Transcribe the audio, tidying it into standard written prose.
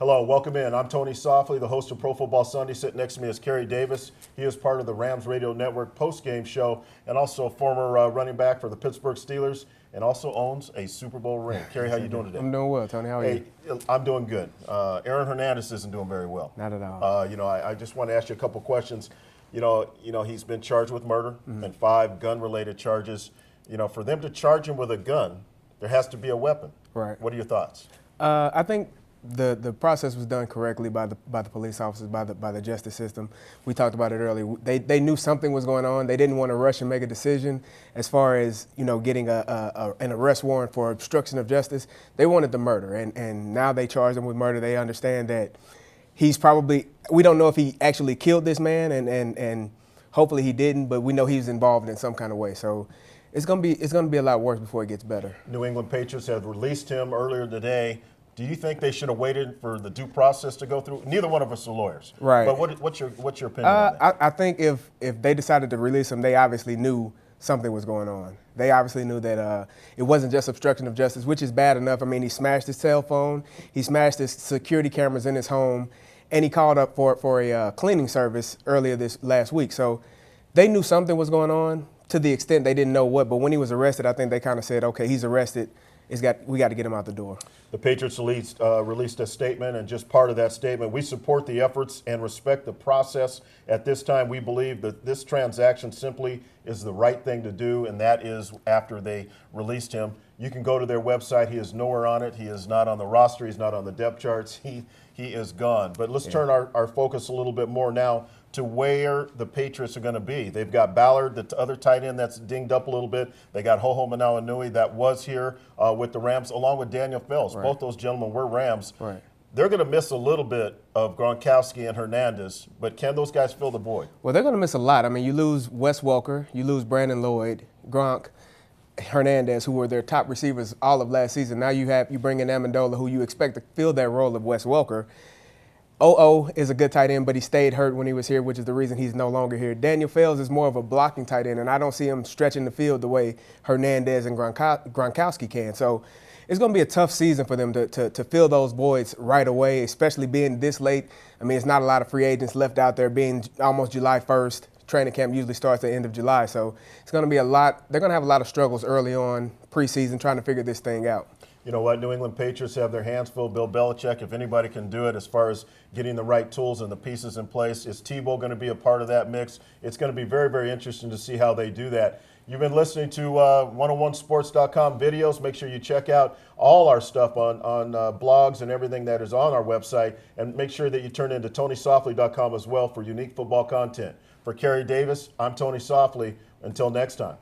Hello, welcome in. I'm Tony Softly, the host of Pro Football Sunday. Sitting next to me is Kerry Davis. He is part of the Rams Radio Network post-game show and also a former running back for the Pittsburgh Steelers and also owns a Super Bowl ring. Kerry, how you doing today? I'm doing well, Tony. How are you? I'm doing good. Aaron Hernandez isn't doing very well. Not at all. I just want to ask you a couple questions. He's been charged with murder and 5 gun-related charges. For them to charge him with a gun, there has to be a weapon. Right. What are your thoughts? I think the process was done correctly by the police officers, by the justice system. We talked about it earlier. They knew something was going on. They didn't want to rush and make a decision as far as getting an arrest warrant for obstruction of justice. They wanted the murder, and now they charge him with murder. They understand that he's probably, we don't know if he actually killed this man, and hopefully he didn't, but we know he's involved in some kind of way. So it's gonna be a lot worse before it gets better. New England Patriots have released him earlier today. Do you think they should have waited for the due process to go through? Neither one of us are lawyers, right? But what's your opinion on that? I think if they decided to release him, they obviously knew something was going on. They obviously knew that it wasn't just obstruction of justice, which is bad enough. I mean, he smashed his cell phone, he smashed his security cameras in his home, and he called up for a cleaning service earlier this last week. So they knew something was going on to the extent they didn't know what. But when he was arrested, I think they kind of said, okay, he's arrested. We got to get him out the door. The Patriots released a statement, and just part of that statement, we support the efforts and respect the process. At this time, we believe that this transaction simply is the right thing to do, and that is after they released him. You can go to their website. He is nowhere on it. He is not on the roster. He's not on the depth charts. He is gone. But let's turn our focus a little bit more now to where the Patriots are going to be. They've got Ballard, the other tight end that's dinged up a little bit. They got Ho-Ho Manawanui that was here with the Rams, along with Daniel Fells. Right. Both those gentlemen were Rams. Right. They're going to miss a little bit of Gronkowski and Hernandez, but can those guys fill the void? Well, they're going to miss a lot. I mean, you lose Wes Welker, you lose Brandon Lloyd, Gronk, Hernandez, who were their top receivers all of last season. Now you bring in Amendola, who you expect to fill that role of Wes Welker. O.O. is a good tight end, but he stayed hurt when he was here, which is the reason he's no longer here. Daniel Fells is more of a blocking tight end, and I don't see him stretching the field the way Hernandez and Gronkowski can. So it's going to be a tough season for them to fill those voids right away, especially being this late. I mean, it's not a lot of free agents left out there, being almost July 1st. Training camp usually starts at the end of July, so it's going to be a lot. They're going to have a lot of struggles early on preseason trying to figure this thing out. You know what? New England Patriots have their hands full. Bill Belichick, if anybody can do it as far as getting the right tools and the pieces in place, is Tebow going to be a part of that mix? It's going to be very, very interesting to see how they do that. You've been listening to 101sports.com videos. Make sure you check out all our stuff on blogs and everything that is on our website. And make sure that you turn into TonySoftly.com as well for unique football content. For Kerry Davis, I'm Tony Softly. Until next time.